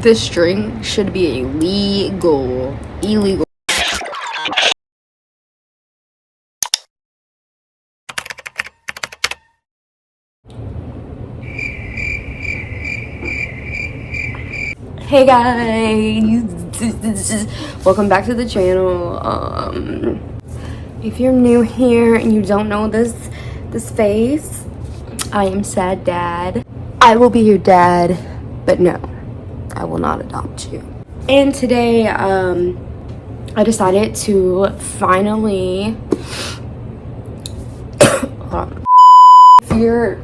This drink should be illegal. Hey guys, welcome back to the channel. If you're new here and you don't know this face, I am Sad Dad. I will be your dad, but no, I will not adopt you. And today, I decided to finally, if you're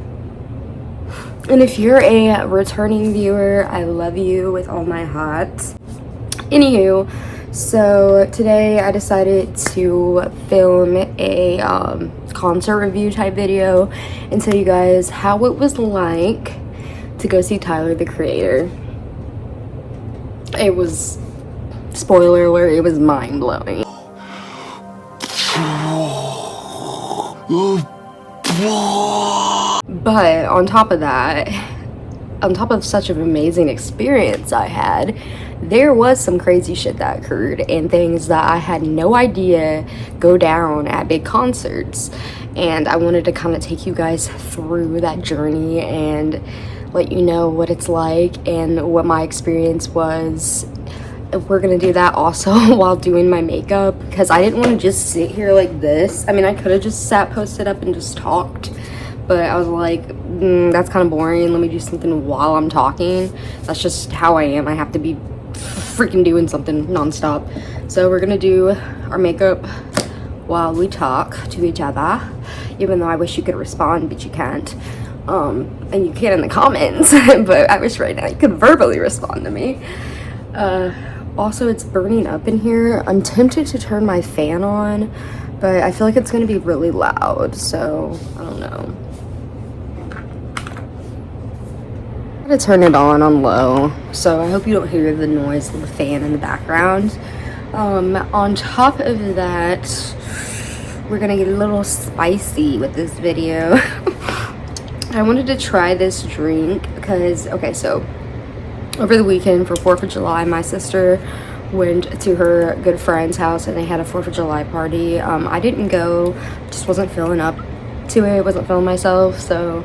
a returning viewer, I love you with all my heart. Anywho, so today I decided to film a concert review type video and tell you guys how it was like to go see Tyler the Creator. It was, spoiler alert, it was mind-blowing. But on top of that, on top of such an amazing experience I had, there was some crazy shit that occurred and things that I had no idea go down at big concerts. And I wanted to kind of take you guys through that journey and let you know what it's like and what my experience was. We're gonna do that also while doing my makeup, because I didn't want to just sit here like this. I mean, I could have just sat posted up and just talked, but I was like, that's kind of boring. Let me do something while I'm talking. That's just how I am. I have to be freaking doing something nonstop. So we're gonna do our makeup while we talk to each other, even though I wish you could respond, but you can't. And you can in the comments, but I wish right now you could verbally respond to me. Also, it's burning up in here. I'm tempted to turn my fan on, but I feel like it's gonna be really loud, so I don't know. I'm gonna turn it on low, so I hope you don't hear the noise of the fan in the background. On top of that, we're gonna get a little spicy with this video. I wanted to try this drink because, okay, so over the weekend for 4th of July, my sister went to her good friend's house and they had a 4th of July party. I didn't go, just wasn't feeling up to it, wasn't feeling myself, so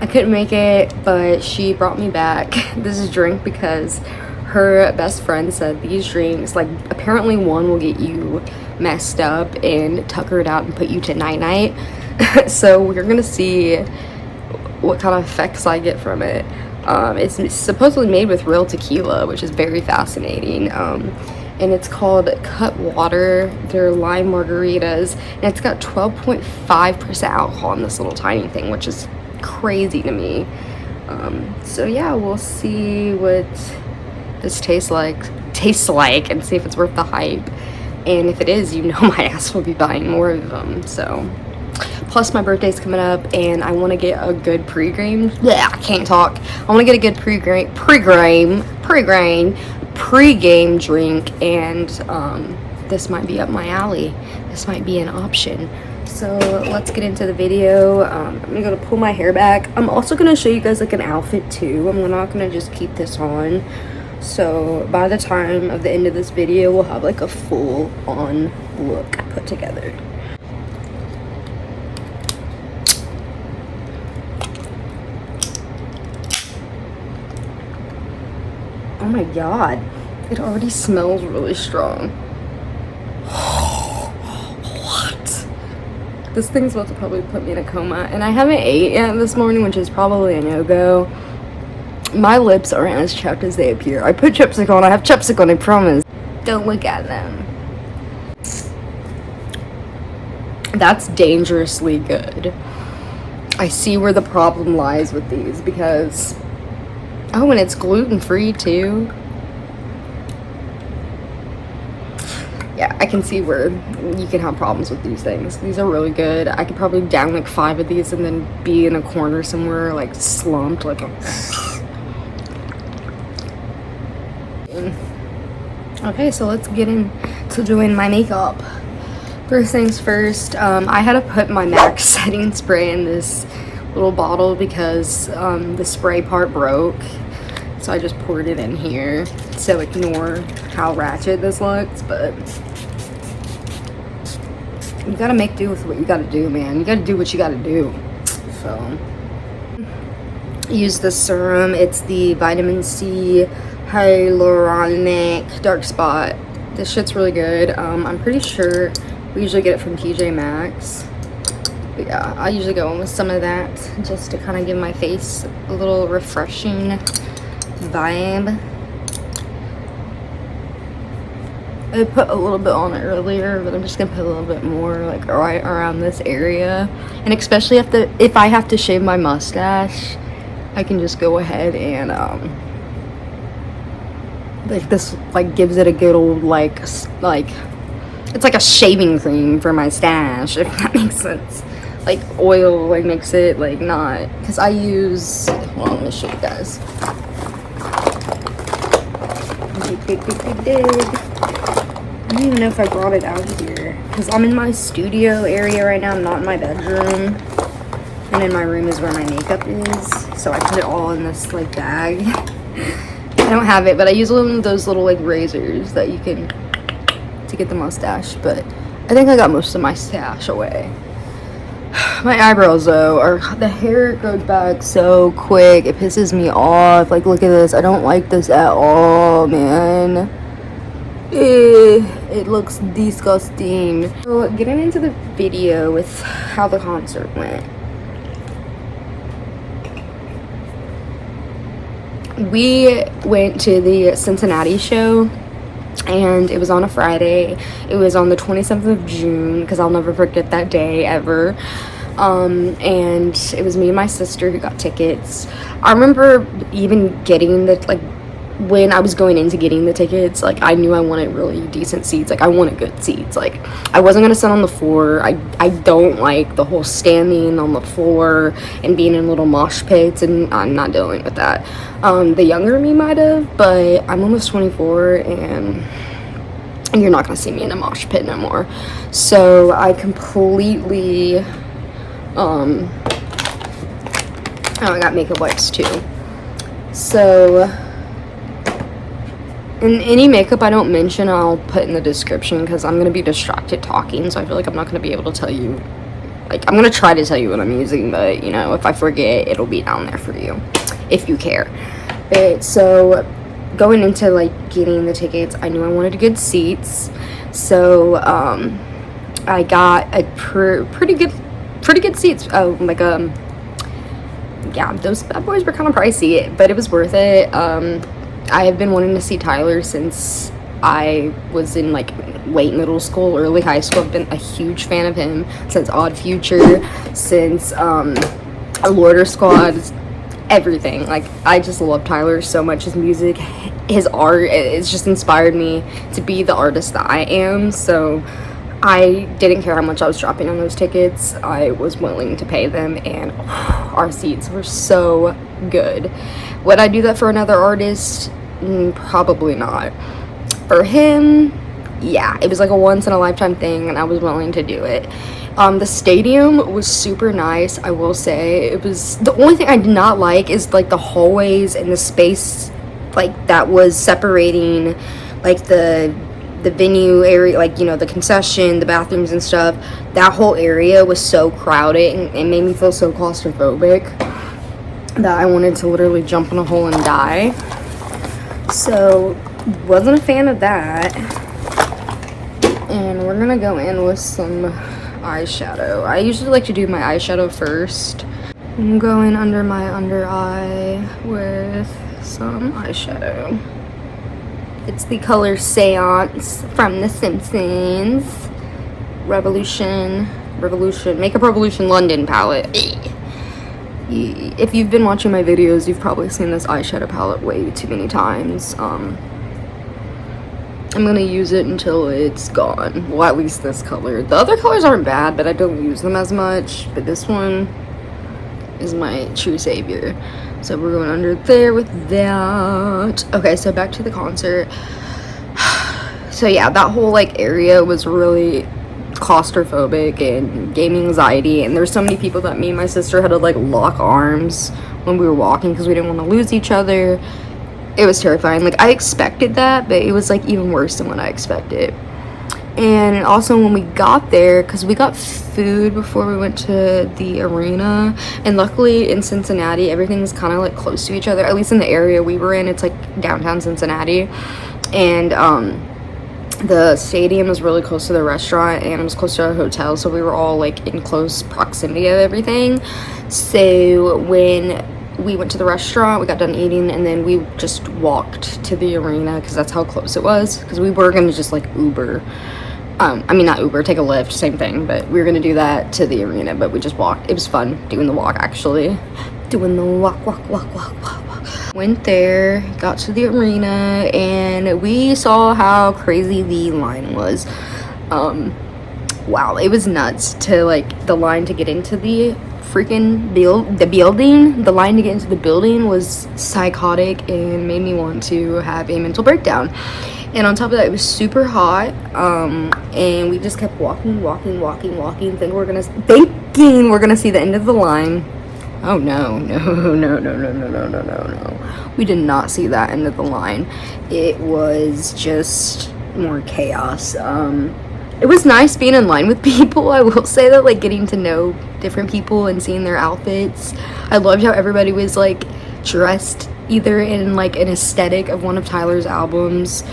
I couldn't make it, but she brought me back this drink because her best friend said these drinks, like, apparently one will get you messed up and tuckered out and put you to night-night. So we're gonna see what kind of effects I get from it. It's supposedly made with real tequila, which is very fascinating. And it's called Cut Water. They're lime margaritas, and it's got 12.5% alcohol in this little tiny thing, which is crazy to me. So yeah, we'll see what this tastes like and see if it's worth the hype. And if it is, you know my ass will be buying more of them. So plus my birthday's coming up and I want to get a good pre-game. Yeah, I can't talk. I want to get a good pre-game drink, and this might be up my alley. This might be an option. So let's get into the video. I'm gonna pull my hair back. I'm also gonna show you guys like an outfit too. I'm not gonna just keep this on. So by the time of the end of this video, we'll have like a full on look put together. Oh my god, it already smells really strong. What? This thing's about to probably put me in a coma, and I haven't ate yet this morning, which is probably a no-go. My lips aren't as chapped as they appear. I put chapstick on. I have chapstick on, I promise. Don't look at them. That's dangerously good. I see where the problem lies with these because, oh, and it's gluten-free too. Yeah, I can see where you can have problems with these things. These are really good. I could probably down like 5 of these and then be in a corner somewhere like slumped like a... Okay, so let's get into doing my makeup. First things first, I had to put my MAC setting spray in this little bottle because the spray part broke. so I just poured it in here. So ignore how ratchet this looks, but you gotta make do with what you gotta do, man. You gotta do what you gotta do. So use the serum. It's the vitamin C hyaluronic dark spot. This shit's really good. I'm pretty sure we usually get it from TJ Maxx. But yeah, I usually go in with some of that just to kind of give my face a little refreshing vibe. I put a little bit on it earlier, but I'm just gonna put a little bit more like right around this area. And especially if I have to shave my mustache, I can just go ahead and like this like gives it a good old like it's like a shaving cream for my stash, if that makes sense. Like oil like makes it like not, because I use, well, let me show you guys. Dig. I don't even know if I brought it out here because I'm in my studio area right now. I'm not in my bedroom, and in my room is where my makeup is, so I put it all in this like bag. I don't have it, but I use one of those little like razors that you can to get the mustache, but I think I got most of my stash away. My eyebrows though, the hair goes back so quick, it pisses me off. Like, look at this, I don't like this at all, man. It looks disgusting. So getting into the video with how the concert went. We went to the Cincinnati show, and it was on a Friday. It was on the 27th of June, because I'll never forget that day ever. And it was me and my sister who got tickets. I remember even getting the, like, when I was going into getting the tickets, like, I knew I wanted really decent seats. Like, I wanted good seats. Like, I wasn't gonna sit on the floor. I don't like the whole standing on the floor and being in little mosh pits, and I'm not dealing with that. The younger me might have, but I'm almost 24, and you're not gonna see me in a mosh pit no more. So I completely, oh, I got makeup wipes too. So, and any makeup I don't mention, I'll put in the description, because I'm going to be distracted talking, so I feel like I'm not going to be able to tell you, like, I'm going to try to tell you what I'm using, but, you know, if I forget, it'll be down there for you, if you care. But, so, going into, like, getting the tickets, I knew I wanted good seats, so, I got a pretty good seats. Oh, like, yeah, those bad boys were kind of pricey, but it was worth it. I have been wanting to see Tyler since I was in like late middle school, early high school. I've been a huge fan of him since Odd Future, since Lorder Squad, everything. Like, I just love Tyler so much. His music, his art, it's just inspired me to be the artist that I am. So I didn't care how much I was dropping on those tickets. I was willing to pay them, and our seats were so good. Would I do that for another artist? Probably not. For him, yeah, it was like a once-in-a-lifetime thing, and I was willing to do it. The stadium was super nice, I will say. It was, the only thing I did not like is like the hallways and the space like that was separating like the venue area, like, you know, the concession, the bathrooms and stuff. That whole area was so crowded, and it made me feel so claustrophobic that I wanted to literally jump in a hole and die. So, wasn't a fan of that. And we're gonna go in with some eyeshadow. I usually like to do my eyeshadow first. I'm going under my under eye with some eyeshadow. It's the color Seance from The Simpsons. Makeup Revolution London palette. If you've been watching my videos, you've probably seen this eyeshadow palette way too many times. I'm gonna use it until it's gone. Well, at least this color. The other colors aren't bad, but I don't use them as much. But this one is my true savior. So we're going under there with that. Okay, so back to the concert. So yeah, that whole like area was really claustrophobic and gave me anxiety, and there's so many people that me and my sister had to like lock arms when we were walking because we didn't want to lose each other. It was terrifying. Like, I expected that, but it was like even worse than what I expected. And also when we got there, because we got food before we went to the arena, and luckily in Cincinnati everything's kind of like close to each other, at least in the area we were in. It's like downtown Cincinnati, and the stadium was really close to the restaurant, and it was close to our hotel, so we were all like in close proximity of everything. So when we went to the restaurant, we got done eating, and then we just walked to the arena because that's how close it was, because we were gonna just like Uber, I mean not Uber, take a Lyft, same thing, but we were gonna do that to the arena, but we just walked. It was fun doing the walk, actually. Doing the walk. Went there, got to the arena, and we saw how crazy the line was. Wow, it was nuts. To like the line to get into the freaking building, the line to get into the building was psychotic and made me want to have a mental breakdown. And on top of that, it was super hot, and we just kept walking, thinking we're gonna see the end of the line. Oh no, we did not see that end of the line. It was just more chaos. It was nice being in line with people. I will say that, like, getting to know different people and seeing their outfits. I loved how everybody was like dressed either in like an aesthetic of one of Tyler's albums,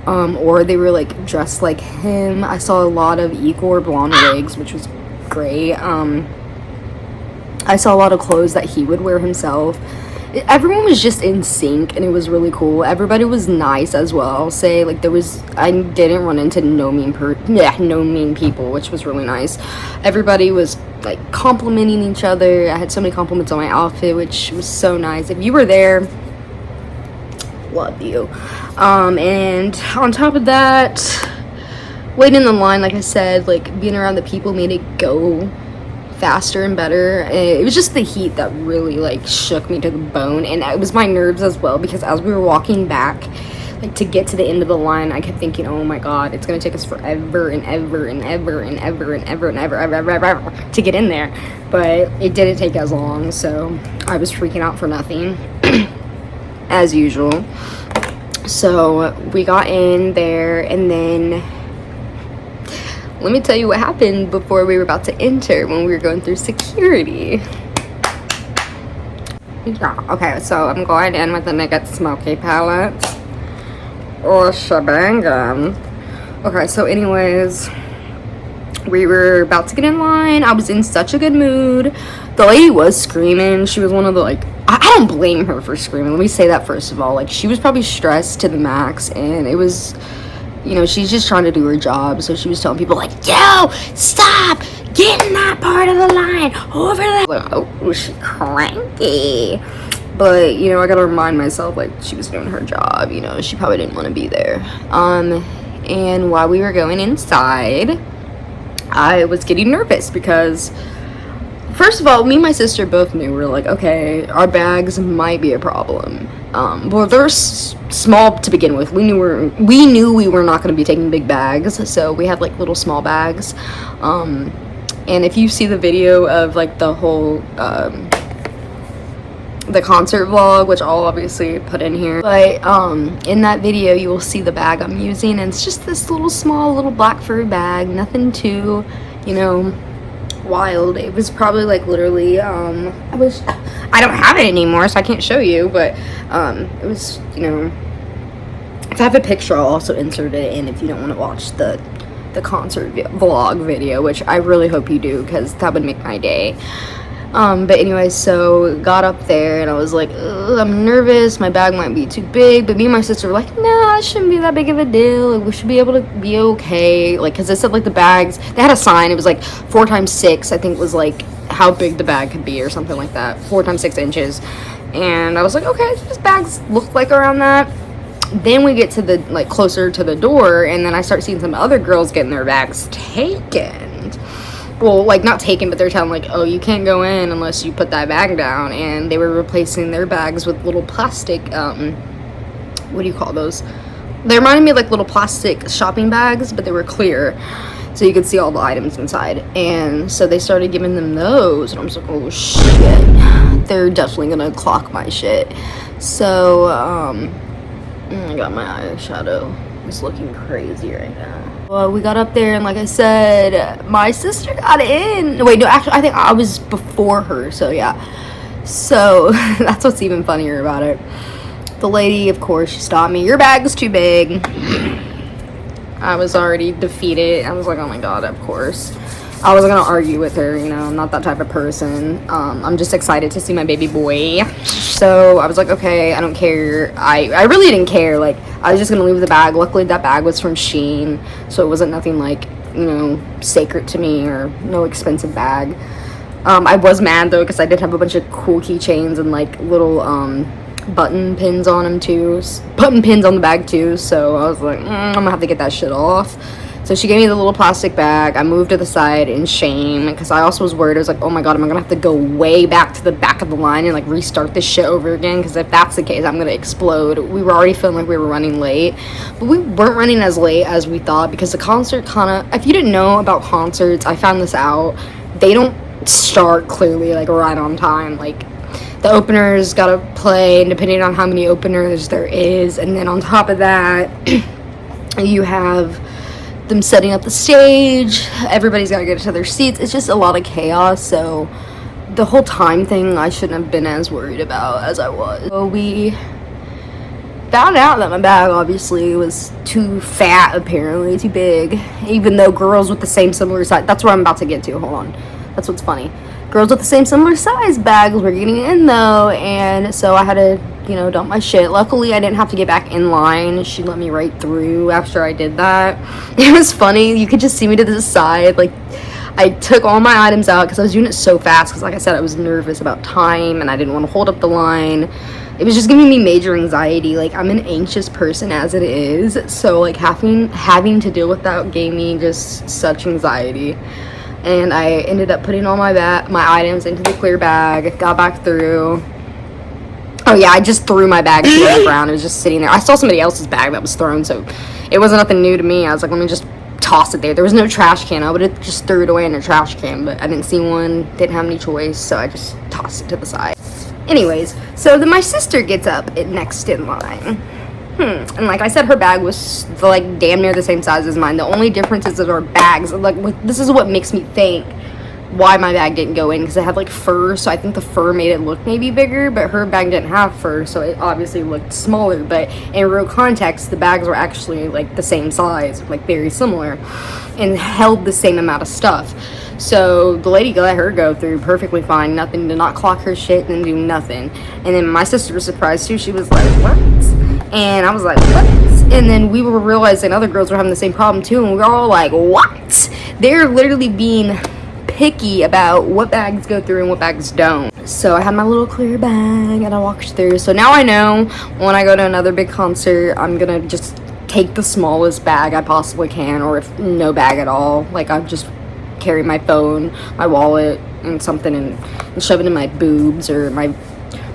or they were like dressed like him. I saw a lot of Igor blonde wigs, which was great. I saw a lot of clothes that he would wear himself. Everyone was just in sync, and it was really cool. Everybody was nice as well. I'll say, like, I didn't run into no mean people, which was really nice. Everybody was like complimenting each other. I had so many compliments on my outfit, which was so nice. If you were there, love you. And on top of that, waiting in the line, like I said, like being around the people made it go faster and better. It was just the heat that really like shook me to the bone, and it was my nerves as well, because as we were walking back, like to get to the end of the line, I kept thinking, oh my god, it's gonna take us forever and ever to get in there. But it didn't take as long, so I was freaking out for nothing as usual. So we got in there, and then let me tell you what happened before we were about to enter, when we were going through security. Yeah, okay, so I'm going in with the Naked Smokey palette. Oh, shabangam. Okay, so anyways, we were about to get in line. I was in such a good mood. The lady was screaming. She was one of the, like, I don't blame her for screaming. Let me say that first of all. Like, she was probably stressed to the max, and it was, you know, she's just trying to do her job. So she was telling people like, yo, stop, get in that part of the line, over there. Like, oh, she cranky. But, you know, I gotta remind myself, like, she was doing her job. You know, she probably didn't want to be there. And while we were going inside, I was getting nervous because, first of all, me and my sister both knew. We were like, okay, our bags might be a problem. Well, they're small to begin with. We knew we were not going to be taking big bags, so we had like little small bags. And if you see the video of like the whole the concert vlog, which I'll obviously put in here, but in that video you will see the bag I'm using, and it's just this little small little black fur bag, nothing too, you know, wild. It was probably like literally I don't have it anymore, so I can't show you, but it was, you know, if I have a picture I'll also insert it in if you don't want to watch the concert vlog video, which I really hope you do, because that would make my day. But anyways, so got up there, and I was like, I'm nervous, my bag might be too big, but me and my sister were like, no, it shouldn't be that big of a deal, like, we should be able to be okay, like, because it said like the bags, they had a sign, it was like 4x6, I think was like how big the bag could be or something like that, 4x6 inches. And I was like, okay, these bags look like around that. Then we get to the, like, closer to the door, and then I start seeing some other girls getting their bags taken. Well, like, not taken, but they're telling, like, oh, you can't go in unless you put that bag down. And they were replacing their bags with little plastic, what do you call those? They reminded me of, like, little plastic shopping bags, but they were clear, so you could see all the items inside. And so they started giving them those, and I was like, oh, shit. they're definitely gonna clock my shit. So I got my eyeshadow. It's looking crazy right now. Well, we got up there, and like I said, my sister got in. Wait, no, actually, I think I was before her, so yeah. So that's what's even funnier about it. The lady, of course, she stopped me. Your bag's too big. I was already defeated. I was like, oh my god, of course. I wasn't gonna argue with her, you know, I'm not that type of person. I'm just excited to see my baby boy. So I was like, okay, I don't care. I really didn't care. Like, I was just gonna leave the bag. Luckily, that bag was from Shein, so it wasn't nothing like, you know, sacred to me or no expensive bag. I was mad though, because I did have a bunch of cool keychains and like little button pins on them too. Button pins on the bag too. So I was like, I'm gonna have to get that shit off. So she gave me the little plastic bag. I moved to the side in shame because I also was worried. I was like, oh my god, am I gonna have to go way back to the back of the line and like restart this shit over again? Because if that's the case, I'm gonna explode. We were already feeling like we were running late, but we weren't running as late as we thought, because the concert kind of, if you didn't know about concerts, I found this out, they don't start clearly like right on time. Like, the openers gotta play, and depending on how many openers there is, and then on top of that you have them setting up the stage, everybody's got to get to their seats. It's just a lot of chaos. So the whole time thing I shouldn't have been as worried about as I was. So we found out that my bag obviously was too fat, apparently too big, even though girls with the same similar size, that's where I'm about to get to, hold on, that's what's funny, girls with the same similar size bags were getting in though, and so I had to, you know, dump my shit. Luckily, I didn't have to get back in line. She let me right through after I did that. It was funny. You could just see me to the side. Like, I took all my items out because I was doing it so fast. Because, like I said, I was nervous about time and I didn't want to hold up the line. It was just giving me major anxiety. Like, I'm an anxious person as it is. So, like, having to deal with that gave me just such anxiety. And I ended up putting all my items into the clear bag. Got back through. Oh yeah, I just threw my bag to the ground. It was just sitting there. I saw somebody else's bag that was thrown, so it wasn't nothing new to me. I was like, let me just toss it there. There was no trash can. I would have just threw it away in a trash can, but I didn't see one, didn't have any choice, so I just tossed it to the side. Anyways, so then my sister gets up next in line. And like I said, her bag was like damn near the same size as mine. The only difference is that our bags, like, this is what makes me think why my bag didn't go in, because it had like fur, so I think the fur made it look maybe bigger, but her bag didn't have fur, so it obviously looked smaller. But in real context, the bags were actually like the same size, like very similar, and held the same amount of stuff. So the lady let her go through perfectly fine, nothing, did not clock her shit, didn't do nothing. And then my sister was surprised too. She was like, what? And I was like, what? And then we were realizing other girls were having the same problem too, and we were all like, what? They're literally being picky about what bags go through and what bags don't. So I had my little clear bag and I walked through. So now I know when I go to another big concert, I'm gonna just take the smallest bag I possibly can, or if no bag at all, like I just carry my phone, my wallet, and something, and shove it in my boobs or my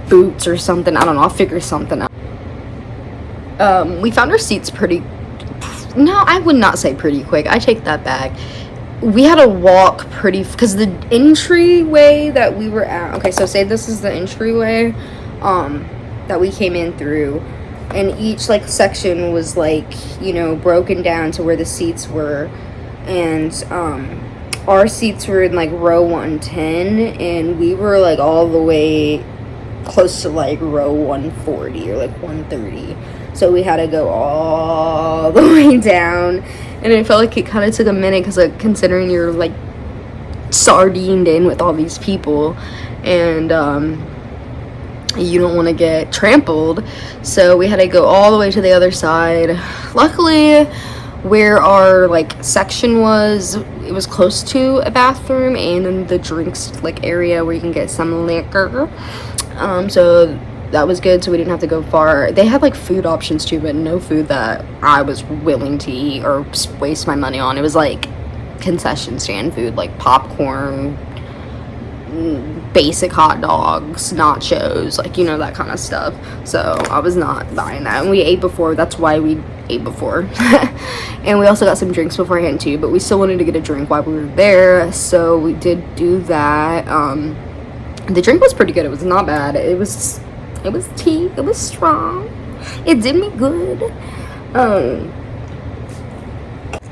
boots or something. I don't know, I'll figure something out. We found our seats pretty, no, I would not say pretty quick, I take that back. We had to walk pretty, because the entryway that we were at, okay, so say this is the entryway that we came in through, and each like section was like, you know, broken down to where the seats were, and our seats were in like row 110, and we were like all the way close to like row 140 or like 130, so we had to go all the way down. And it felt like it kind of took a minute, because like considering you're like sardined in with all these people, and you don't want to get trampled, so we had to go all the way to the other side. Luckily, where our like section was, it was close to a bathroom and in the drinks like area where you can get some liquor, so that was good, so we didn't have to go far. They had like food options too, but no food that I was willing to eat or waste my money on. It was like concession stand food, like popcorn, basic hot dogs, nachos, like, you know, that kind of stuff. So I was not buying that, and we ate before. That's why we ate before. And we also got some drinks beforehand too, but we still wanted to get a drink while we were there, so we did do that. The drink was pretty good. It was not bad. It was tea. It was strong. It did me good.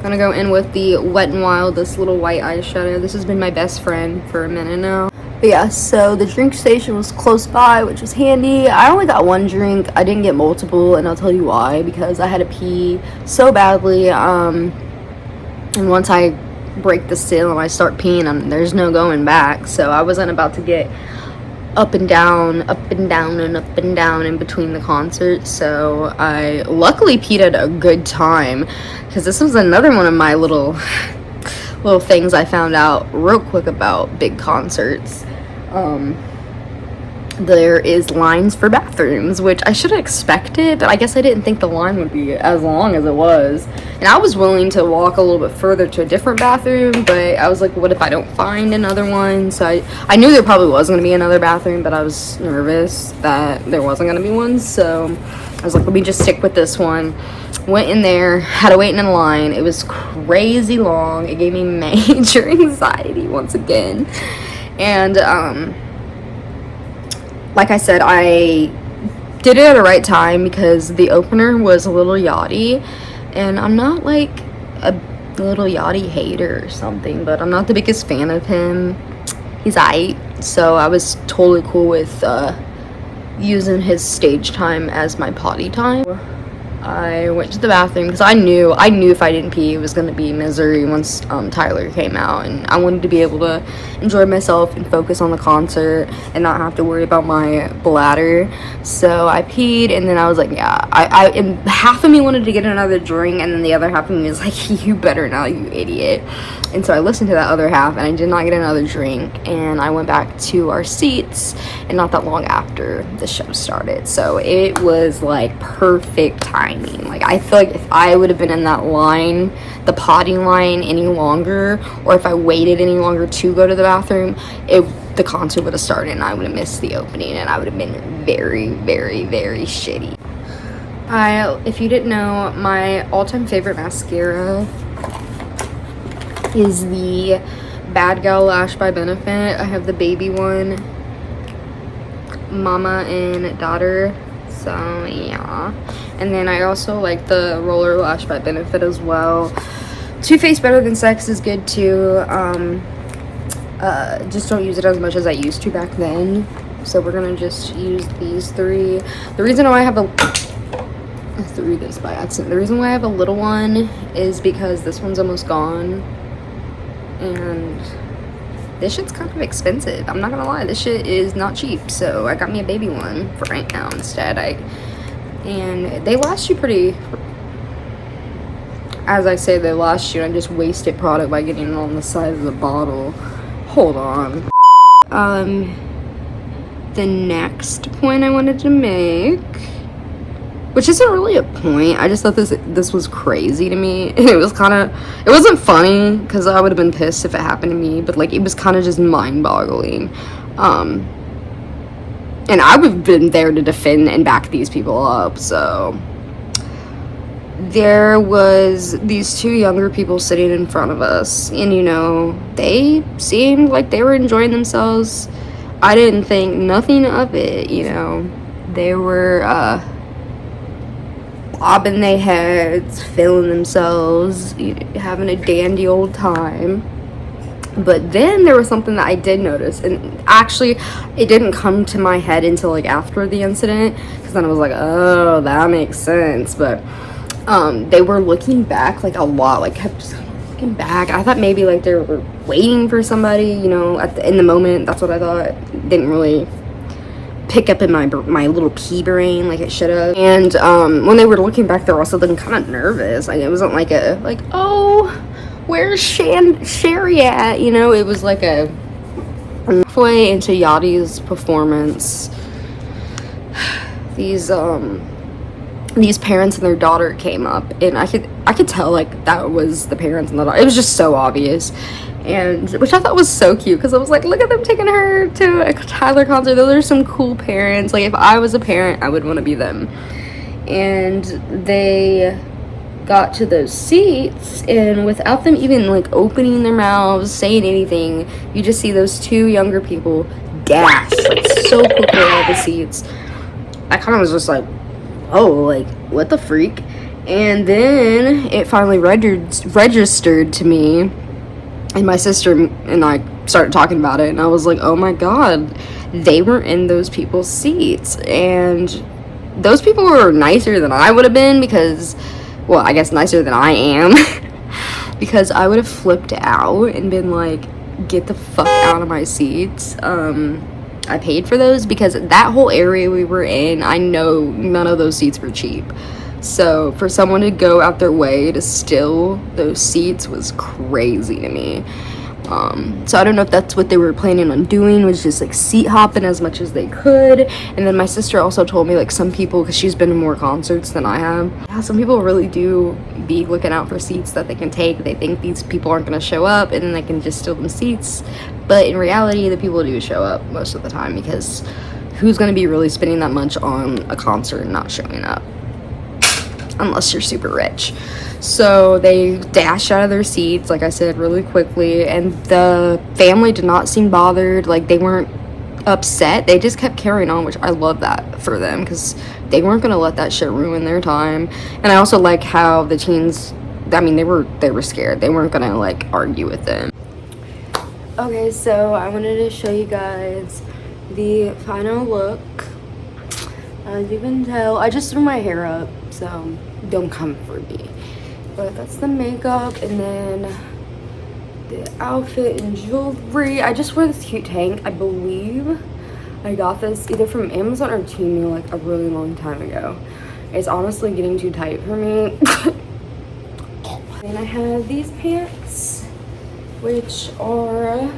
Gonna go in with the Wet n Wild, this little white eyeshadow. This has been my best friend for a minute now. But yeah, so the drink station was close by, which was handy. I only got one drink. I didn't get multiple, and I'll tell you why. Because I had to pee so badly. And once I break the seal and I start peeing, there's no going back. So I wasn't about to get up and down, up and down, and up and down in between the concerts. So I luckily peed at a good time, because this was another one of my little things I found out real quick about big concerts. There is lines for bathrooms, which I should have expected, but I guess I didn't think the line would be as long as it was. And I was willing to walk a little bit further to a different bathroom, but I was like, what if I don't find another one? So I knew there probably was going to be another bathroom, but I was nervous that there wasn't going to be one. So I was like, let me just stick with this one. Went in there, had to wait in a line. It was crazy long. It gave me major anxiety once again. And like I said, I did it at the right time because the opener was a little Yachty, and I'm not like a little Yachty hater or something, but I'm not the biggest fan of him. He's aight, so I was totally cool with using his stage time as my potty time. I went to the bathroom because I knew if I didn't pee, it was going to be misery once Tyler came out, and I wanted to be able to enjoy myself and focus on the concert and not have to worry about my bladder. So I peed, and then I was like, yeah, and half of me wanted to get another drink, and then the other half of me was like, you better not, you idiot. And so I listened to that other half, and I did not get another drink, and I went back to our seats, and not that long after the show started. So it was like perfect timing. Like, I feel like if I would have been in that line, the potty line, any longer, or if I waited any longer to go to the bathroom, the concert would have started, and I would have missed the opening, and I would have been very, very, very shitty. If you didn't know, my all-time favorite mascara is the Bad Gal Lash by Benefit. I have the baby one, mama and daughter, so yeah. And then I also like the Roller Lash by Benefit as well. Too Faced Better Than Sex is good too. Just don't use it as much as I used to back then, so we're gonna just use these three. The reason why I have I threw this by accident. The reason why I have a little one is because this one's almost gone, and this shit's kind of expensive. I'm not gonna lie, this shit is not cheap, so I got me a baby one for right now instead. And they last you pretty, as I say, they last you. I just wasted product by getting it on the side of the bottle. Hold on. The next point I wanted to make, which isn't really a point, I just thought this was crazy to me. It wasn't funny because I would have been pissed if it happened to me, but like, it was kind of just mind-boggling. And I would have been there to defend and back these people up. So there was these two younger people sitting in front of us, and you know, they seemed like they were enjoying themselves. I didn't think nothing of it, you know. They were bobbing their heads, feeling themselves, having a dandy old time. But then there was something that I did notice, and actually it didn't come to my head until like after the incident, because then I was like, oh, that makes sense. But they were looking back like a lot, like kept just looking back. I thought maybe like they were waiting for somebody, you know, in the moment. That's what I thought. Didn't really pick up in my little pea brain like it should have. And when they were looking back, they were also looking kind of nervous. Like, it wasn't like oh, where's Sherry at? You know, it was like a halfway into Yachty's performance, these parents and their daughter came up, and I could tell like that was the parents and the daughter. It was just so obvious, and which I thought was so cute, because I was like, look at them taking her to a Tyler concert. Those are some cool parents. Like, if I was a parent, I would want to be them. And they got to those seats, and without them even like opening their mouths, saying anything, you just see those two younger people dashed like so quickly all the seats. I kind of was just like, oh, like what the freak? And then it finally registered to me, and my sister and I started talking about it, and I was like, oh my god, they were in those people's seats. And those people were nicer than I would have been, because, well, I guess nicer than I am, because I would have flipped out and been like, get the fuck out of my seats. I paid for those, because that whole area we were in, I know none of those seats were cheap. So for someone to go out their way to steal those seats was crazy to me. So I don't know if that's what they were planning on doing, was just like seat hopping as much as they could. And then my sister also told me, like, some people, because she's been to more concerts than I have, yeah, some people really do be looking out for seats that they can take. They think these people aren't going to show up, and then they can just steal them seats. But in reality, the people do show up most of the time, because who's going to be really spending that much on a concert and not showing up? Unless you're super rich. So they dashed out of their seats, like I said, really quickly, and the family did not seem bothered. Like, they weren't upset, they just kept carrying on, which I love that for them, because they weren't gonna let that shit ruin their time. And I also like how the teens, I mean, they were scared, they weren't gonna like argue with them. Okay, so I wanted to show you guys the final look. As you can tell, I just threw my hair up, so don't come for me. But that's the makeup, and then the outfit and jewelry. I just wore this cute tank. I believe I got this either from Amazon or Temu like a really long time ago. It's honestly getting too tight for me. And I have these pants, which are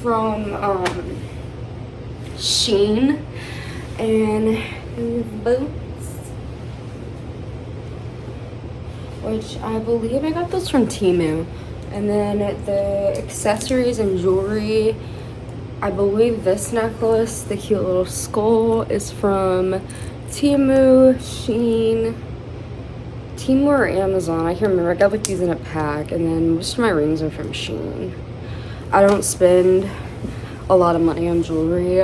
from Shein, and these boots, which I believe I got those from Temu. And then the accessories and jewelry, I believe this necklace, the cute little skull, is from Temu, Shein, Temu or Amazon, I can't remember. I got like these in a pack. And then most of my rings are from Shein. I don't spend a lot of money on jewelry.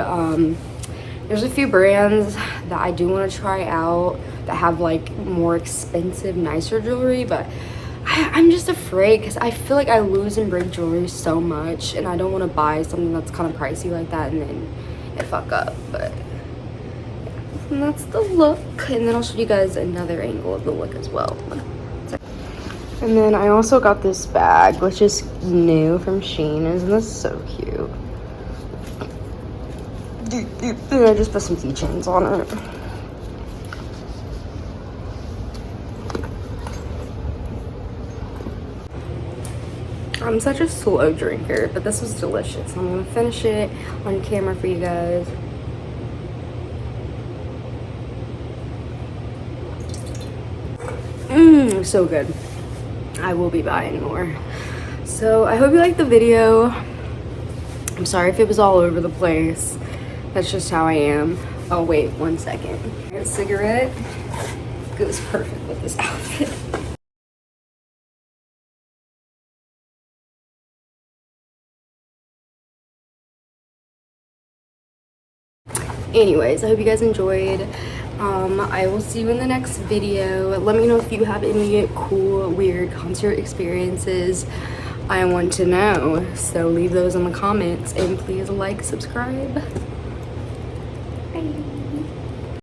There's a few brands that I do want to try out that have like more expensive, nicer jewelry, but I'm just afraid, because I feel like I lose and break jewelry so much, and I don't want to buy something that's kind of pricey like that and then it fuck up. But yeah. And that's the look, and then I'll show you guys another angle of the look as well. And then I also got this bag, which is new from Shein. Isn't this so cute? And I just put some keychains on it. I'm such a slow drinker, but this was delicious. I'm gonna finish it on camera for you guys. So good. I will be buying more. So I hope you liked the video. I'm sorry if it was all over the place. That's just how I am. Oh wait, 1 second. A cigarette goes perfect with this outfit. Anyways, I hope you guys enjoyed. I will see you in the next video. Let me know if you have any cool, weird concert experiences. I want to know. So leave those in the comments, and please like, subscribe.